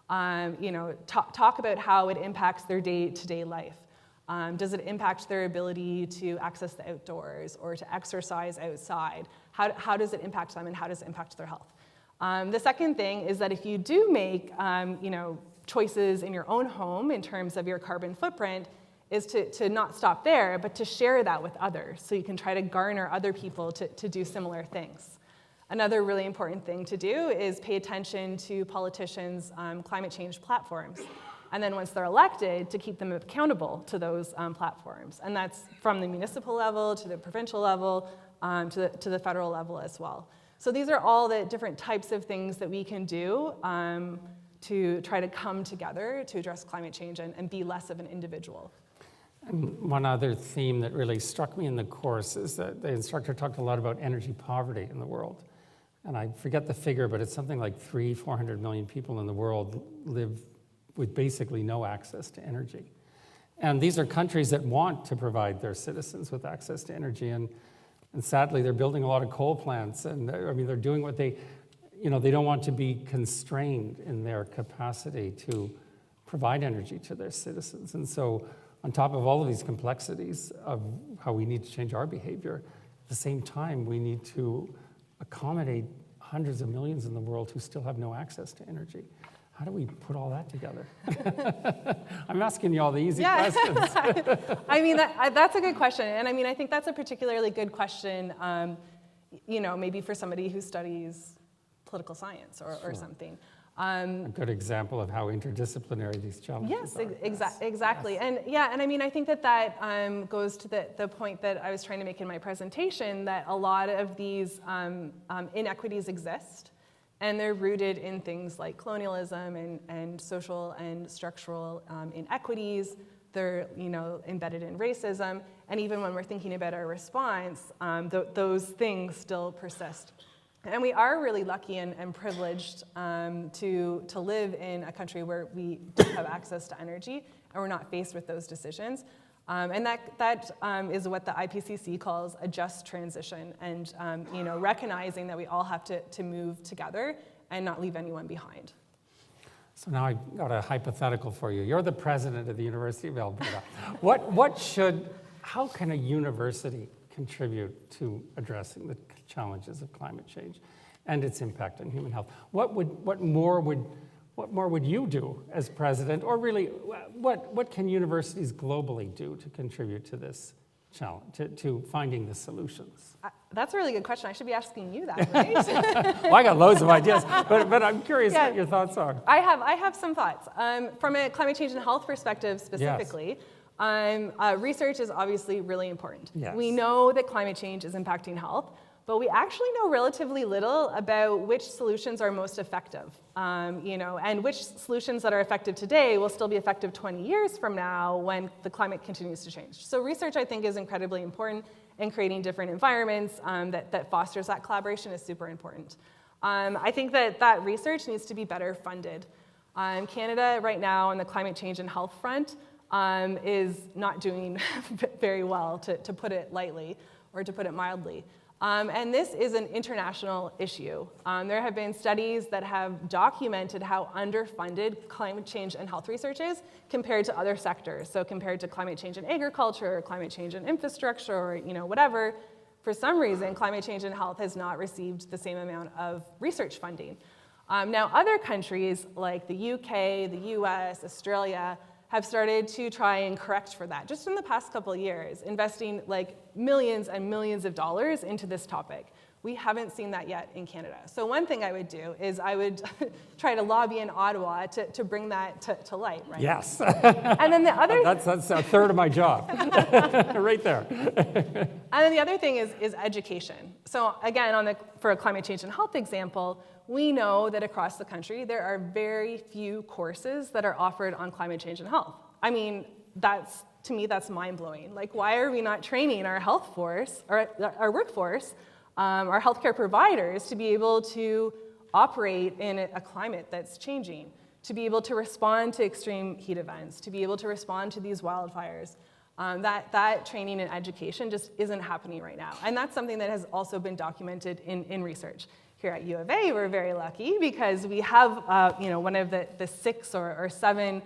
Talk about how it impacts their day-to-day life. Does it impact their ability to access the outdoors or to exercise outside? How does it impact them and how does it impact their health? The second thing is that if you do make choices in your own home in terms of your carbon footprint, is to not stop there, but to share that with others so you can try to garner other people to do similar things. Another really important thing to do is pay attention to politicians' climate change platforms. And then once they're elected, to keep them accountable to those platforms. And that's from the municipal level to the provincial level to the federal level as well. So these are all the different types of things that we can do to try to come together to address climate change and be less of an individual. And one other theme that really struck me in the course is that the instructor talked a lot about energy poverty in the world. And I forget the figure, but it's something like 400 million people in the world live with basically no access to energy. And these are countries that want to provide their citizens with access to energy. And sadly, they're building a lot of coal plants. And they're doing what they don't want to be constrained in their capacity to provide energy to their citizens. And so on top of all of these complexities of how we need to change our behavior, at the same time, we need to accommodate hundreds of millions in the world who still have no access to energy. How do we put all that together? I'm asking you all the easy questions. I mean, that's a good question. And I mean, I think that's a particularly good question, maybe for somebody who studies political science or something. A good example of how interdisciplinary these challenges are. Exactly. Yes. And I mean, I think that goes to the point that I was trying to make in my presentation, that a lot of these inequities exist, and they're rooted in things like colonialism and social and structural inequities. They're embedded in racism, and even when we're thinking about our response, those things still persist. And we are really lucky and privileged to live in a country where we do have access to energy, and we're not faced with those decisions. And that is what the IPCC calls a just transition, and recognizing that we all have to move together and not leave anyone behind. So now I've got a hypothetical for you. You're the president of the University of Alberta. How can a university contribute to addressing the challenges of climate change and its impact on human health? What more would you do as president, or really, what can universities globally do to contribute to this challenge, to finding the solutions? That's a really good question. I should be asking you that, right? Well, I got loads of ideas, but I'm curious what your thoughts are. I have some thoughts. From a climate change and health perspective specifically, research is obviously really important. Yes. We know that climate change is impacting health, but we actually know relatively little about which solutions are most effective, and which solutions that are effective today will still be effective 20 years from now when the climate continues to change. So research, I think, is incredibly important, and creating different environments that fosters that collaboration is super important. I think that research needs to be better funded. Canada right now on the climate change and health front is not doing very well, to put it lightly, or to put it mildly. And this is an international issue. There have been studies that have documented how underfunded climate change and health research is compared to other sectors. So compared to climate change in agriculture, or climate change in infrastructure, or whatever, for some reason, climate change and health has not received the same amount of research funding. Now, other countries like the UK, the US, Australia, have started to try and correct for that, just in the past couple of years, investing like millions and millions of dollars into this topic, We haven't seen that yet in Canada. So one thing I would do is I would try to lobby in Ottawa to bring that to light, right? Yes. And then the other... That's a third of my job, right there. And then the other thing is education. So again, for a climate change and health example, we know that across the country, there are very few courses that are offered on climate change and health. I mean, to me, that's mind-blowing. Like, why are we not training our health force, or our workforce, our healthcare providers to be able to operate in a climate that's changing, to be able to respond to extreme heat events, to be able to respond to these wildfires? That training and education just isn't happening right now. And that's something that has also been documented in research. Here at U of A, we're very lucky because we have one of the 6 or 7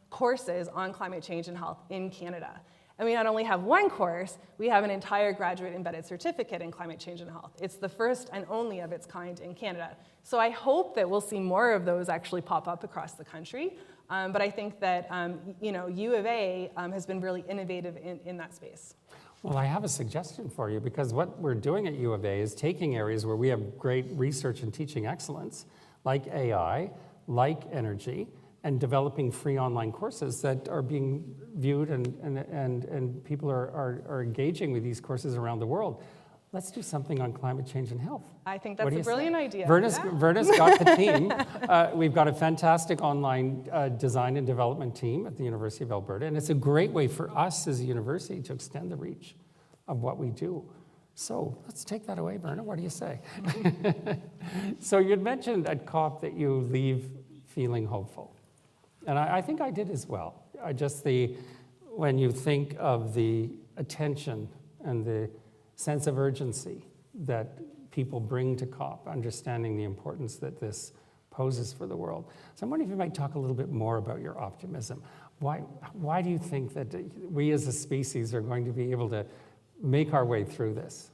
courses on climate change and health in Canada. And we not only have one course, we have an entire graduate embedded certificate in climate change and health. It's the first and only of its kind in Canada. So I hope that we'll see more of those actually pop up across the country. But I think that U of A has been really innovative in that space. Well, I have a suggestion for you, because what we're doing at U of A is taking areas where we have great research and teaching excellence, like AI, like energy, and developing free online courses that are being viewed and people are engaging with these courses around the world. Let's do something on climate change and health. I think that's a brilliant idea. Verna's got the team. We've got a fantastic online design and development team at the University of Alberta, and it's a great way for us as a university to extend the reach of what we do. So let's take that away, Verna. What do you say? So you'd mentioned at COP that you leave feeling hopeful. And I think I did as well. When you think of the attention and the sense of urgency that people bring to COP, understanding the importance that this poses for the world. So I'm wondering if you might talk a little bit more about your optimism. Why do you think that we as a species are going to be able to make our way through this?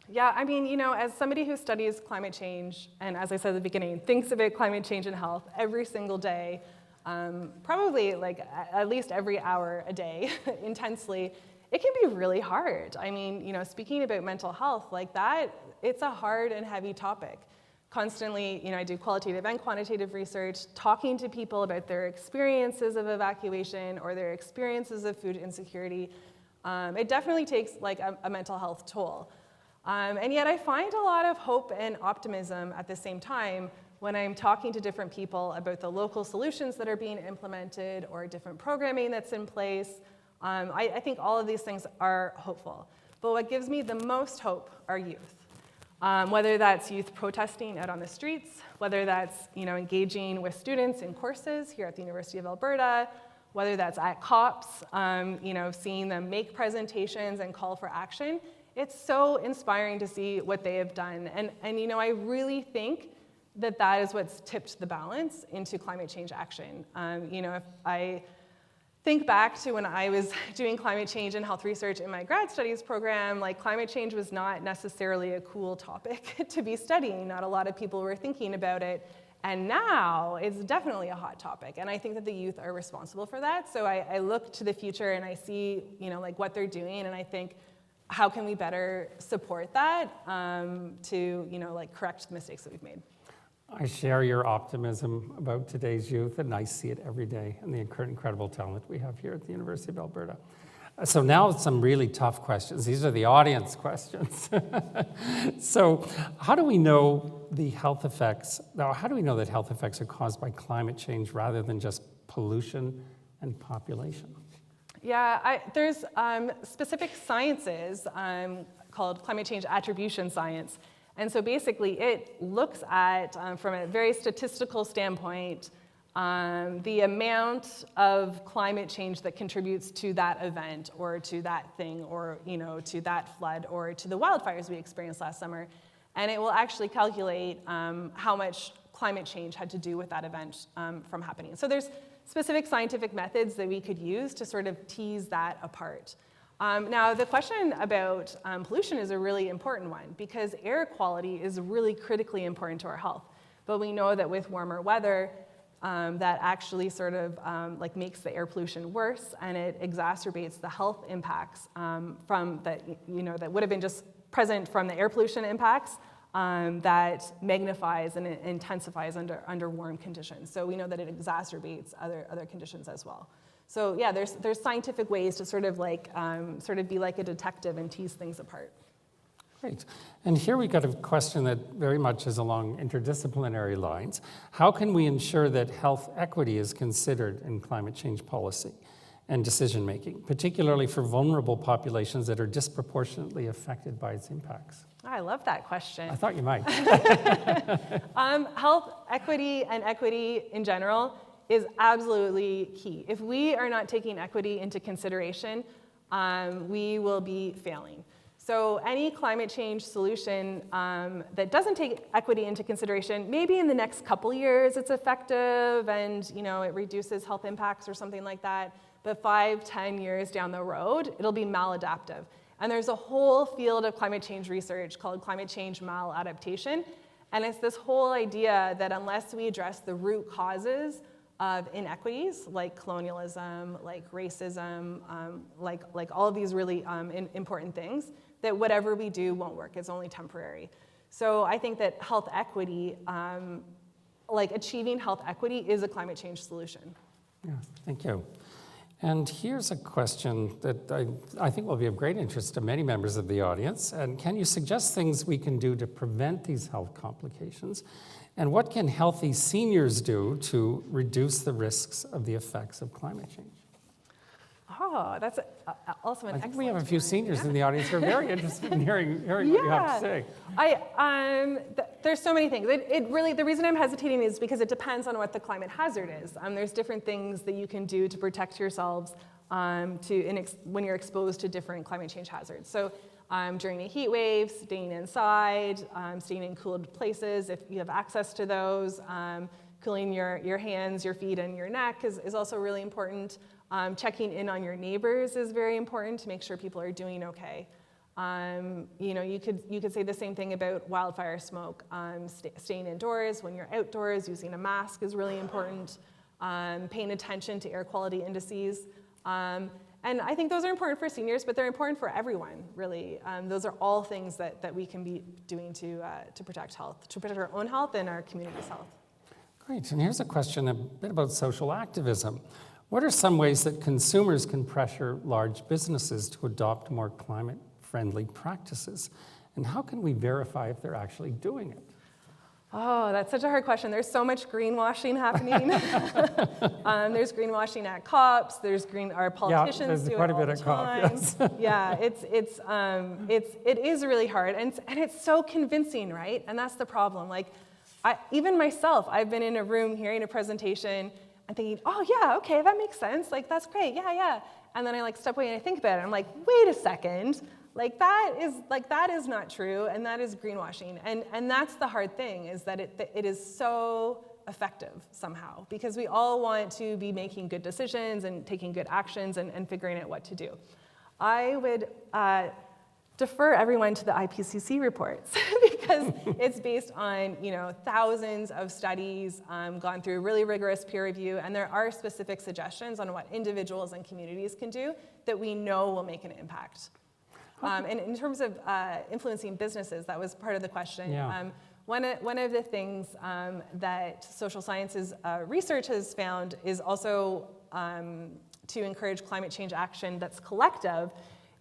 Yeah, I mean, as somebody who studies climate change, and as I said at the beginning, thinks about climate change and health every single day, probably like at least every hour a day, intensely, it can be really hard. I mean, speaking about mental health like that, it's a hard and heavy topic. Constantly, I do qualitative and quantitative research, talking to people about their experiences of evacuation or their experiences of food insecurity. It definitely takes like a mental health toll. And yet I find a lot of hope and optimism at the same time when I'm talking to different people about the local solutions that are being implemented or different programming that's in place. I think all of these things are hopeful. But what gives me the most hope are youth. Whether that's youth protesting out on the streets, whether that's engaging with students in courses here at the University of Alberta, whether that's at COPs, seeing them make presentations and call for action. It's so inspiring to see what they have done. And I really think that is what's tipped the balance into climate change action. If I think back to when I was doing climate change and health research in my grad studies program, like climate change was not necessarily a cool topic to be studying. Not a lot of people were thinking about it. And now it's definitely a hot topic. And I think that the youth are responsible for that. So I look to the future and I see, like what they're doing, and I think, how can we better support that to, like correct the mistakes that we've made? I share your optimism about today's youth, and I see it every day in the incredible talent we have here at the University of Alberta. So now some really tough questions. These are the audience questions. So how do we know that health effects are caused by climate change rather than just pollution and population? Yeah, there's specific sciences called climate change attribution science. And so basically it looks at, from a very statistical standpoint, the amount of climate change that contributes to that event or to that thing or to that flood or to the wildfires we experienced last summer. And it will actually calculate how much climate change had to do with that event from happening. So there's specific scientific methods that we could use to sort of tease that apart. Now, the question about pollution is a really important one because air quality is really critically important to our health. But we know that with warmer weather, that actually sort of makes the air pollution worse, and it exacerbates the health impacts from that that would have been just present from the air pollution impacts that magnifies and intensifies under warm conditions. So we know that it exacerbates other conditions as well. So yeah, there's scientific ways to sort of be like a detective and tease things apart. Great. And here we got a question that very much is along interdisciplinary lines. How can we ensure that health equity is considered in climate change policy and decision-making, particularly for vulnerable populations that are disproportionately affected by its impacts? I love that question. I thought you might. Health equity and equity in general is absolutely key. If we are not taking equity into consideration, we will be failing. So any climate change solution that doesn't take equity into consideration, maybe in the next couple years it's effective and it reduces health impacts or something like that, but 5-10 years down the road, it'll be maladaptive. And there's a whole field of climate change research called climate change maladaptation. And it's this whole idea that unless we address the root causes of inequities like colonialism, like racism, like all of these really important things, that whatever we do won't work. It's only temporary. So I think that health equity, achieving health equity is a climate change solution. Yeah, thank you. And here's a question that I think will be of great interest to many members of the audience. And can you suggest things we can do to prevent these health complications? And what can healthy seniors do to reduce the risks of the effects of climate change? Oh, that's also an excellent I think we have a few point. seniors in the audience who are very interested in hearing what you have to say. There's so many things. It really, the reason I'm hesitating is because it depends on what the climate hazard is. There's different things that you can do to protect yourselves when you're exposed to different climate change hazards. So during a heat wave, staying inside, staying in cooled places if you have access to those, cooling your hands, your feet, and your neck is also really important. Checking in on your neighbors is very important to make sure people are doing okay. You could say the same thing about wildfire smoke. Staying indoors when you're outdoors, using a mask is really important. Paying attention to air quality indices. And I think those are important for seniors, but they're important for everyone, really. Those are all things that we can be doing to protect health, to protect our own health and our community's health. Great, and here's a question a bit about social activism. What are some ways that consumers can pressure large businesses to adopt more climate-friendly practices? And how can we verify if they're actually doing it? Oh, that's such a hard question. There's so much greenwashing happening. There's greenwashing at COPs. Our politicians do it all the time. Yeah, it is really hard, and it's so convincing, right? And that's the problem. Even myself, I've been in a room hearing a presentation and thinking, oh yeah, okay, that makes sense. That's great, yeah. And then I step away and I think about it. I'm like, wait a second. That is not true, and that is greenwashing. And that's the hard thing, is that it is so effective somehow, because we all want to be making good decisions and taking good actions and figuring out what to do. I would defer everyone to the IPCC reports because it's based on thousands of studies, gone through really rigorous peer review, and there are specific suggestions on what individuals and communities can do that we know will make an impact. And in terms of influencing businesses, that was part of the question. Yeah. One of the things that social sciences research has found is also to encourage climate change action that's collective,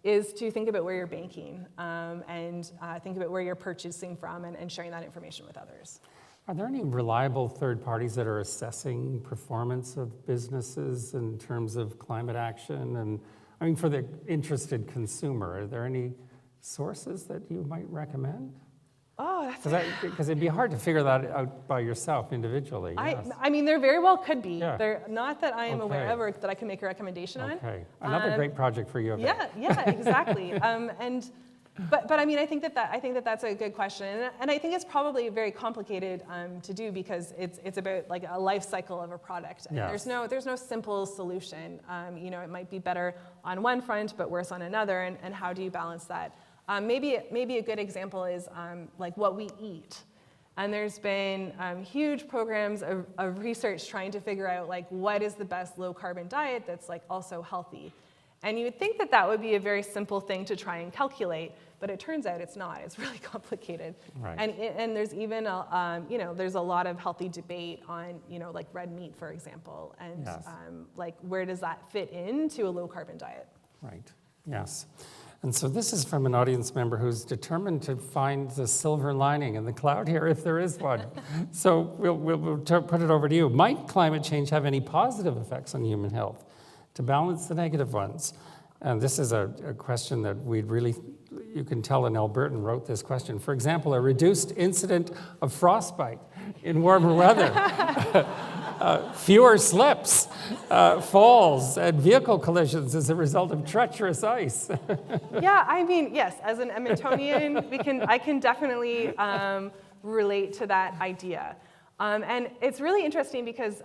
is to think about where you're banking and think about where you're purchasing from and sharing that information with others. Are there any reliable third parties that are assessing performance of businesses in terms of climate action? And I mean, for the interested consumer, are there any sources that you might recommend? Oh, because it'd be hard to figure that out by yourself individually. Yes. I mean, there very well could be. Yeah. They're not that I am aware of or that I can make a recommendation on. Okay, another great project for you. Yeah, exactly. But I mean, I think that's a good question, and I think it's probably very complicated to do because it's about a life cycle of a product. And Yes. there's no simple solution. It might be better on one front but worse on another, and how do you balance that? Maybe a good example is what we eat. And there's been huge programs of research trying to figure out what is the best low carbon diet that's also healthy. And you would think that that would be a very simple thing to try and calculate, but it turns out it's not. It's really complicated. Right. And there's even, there's a lot of healthy debate on, like red meat, for example, and Yes. like where does that fit into a low carbon diet? Right, yes. And so this is from an audience member who's determined to find the silver lining in the cloud here, if there is one. So we'll put it over to you. Might climate change have any positive effects on human health to balance the negative ones? And this is a question that you can tell an Albertan wrote this question. For example, a reduced incident of frostbite in warmer weather. Fewer slips, falls, and vehicle collisions as a result of treacherous ice. Yeah, I mean, yes, as an Edmontonian, I can definitely relate to that idea. And it's really interesting because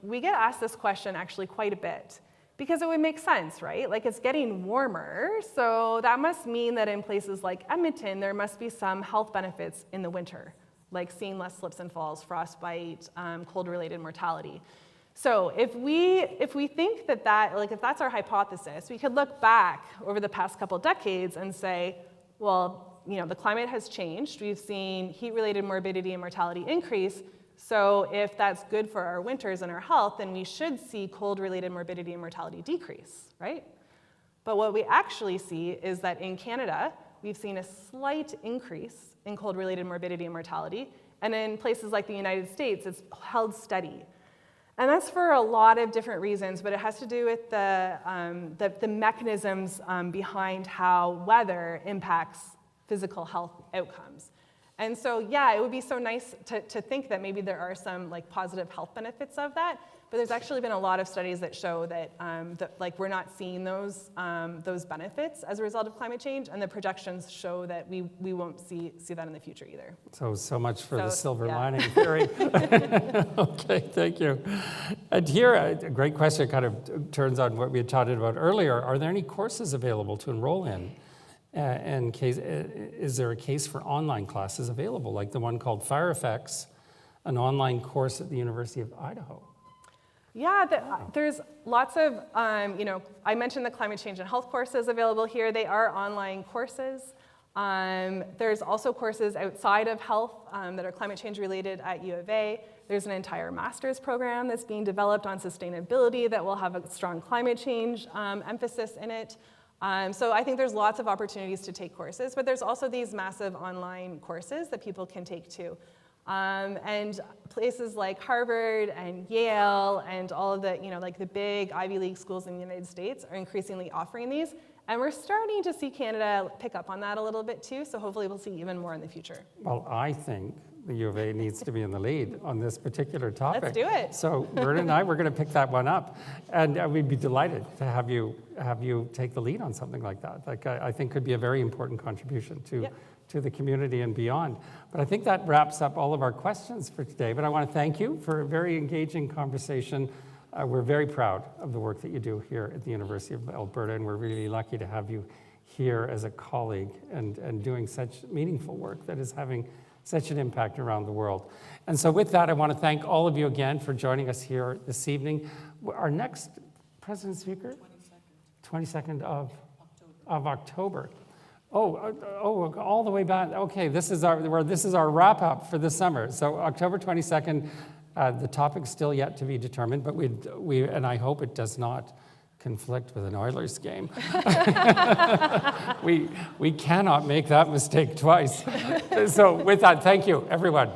we get asked this question actually quite a bit. Because it would make sense, right? Like it's getting warmer, so that must mean that in places like Edmonton, there must be some health benefits in the winter, like seeing less slips and falls, frostbite, cold-related mortality. So if we think that if that's our hypothesis, we could look back over the past couple decades and say, well, the climate has changed. We've seen heat-related morbidity and mortality increase. So if that's good for our winters and our health, then we should see cold-related morbidity and mortality decrease, right? But what we actually see is that in Canada, we've seen a slight increase in cold-related morbidity and mortality, and in places like the United States, it's held steady. And that's for a lot of different reasons, but it has to do with the mechanisms behind how weather impacts physical health outcomes. And so, yeah, it would be so nice to think that maybe there are some like positive health benefits of that, but there's actually been a lot of studies that show that, we're not seeing those benefits as a result of climate change, and the projections show that we won't see that in the future either. So much for the silver lining theory. Okay, thank you. And here, a great question kind of turns on what we had talked about earlier. Are there any courses available to enroll in? Is there a case for online classes available, like the one called Fire Effects, an online course at the University of Idaho? Yeah, there's lots of, I mentioned the climate change and health courses available here. They are online courses. There's also courses outside of health that are climate change related at U of A. There's an entire master's program that's being developed on sustainability that will have a strong climate change emphasis in it. So I think there's lots of opportunities to take courses, but there's also these massive online courses that people can take too. And places like Harvard and Yale and all of the, like the big Ivy League schools in the United States are increasingly offering these. And we're starting to see Canada pick up on that a little bit too, so hopefully we'll see even more in the future. Well, I think the U of A needs to be in the lead on this particular topic. Let's do it. So Vernon and I, we're going to pick that one up. And we'd be delighted to have you take the lead on something like that. Like I think could be a very important contribution to the community and beyond. But I think that wraps up all of our questions for today. But I want to thank you for a very engaging conversation. We're very proud of the work that you do here at the University of Alberta, and we're really lucky to have you here as a colleague and doing such meaningful work that is having such an impact around the world. And so with that, I want to thank all of you again for joining us here this evening. Our next President Speaker? 22nd of October. Oh, all the way back. Okay, this is our wrap up for the summer. So October 22nd, the topic's still yet to be determined, but and I hope it does not conflict with an Oilers game. We cannot make that mistake twice. So with that, thank you, everyone.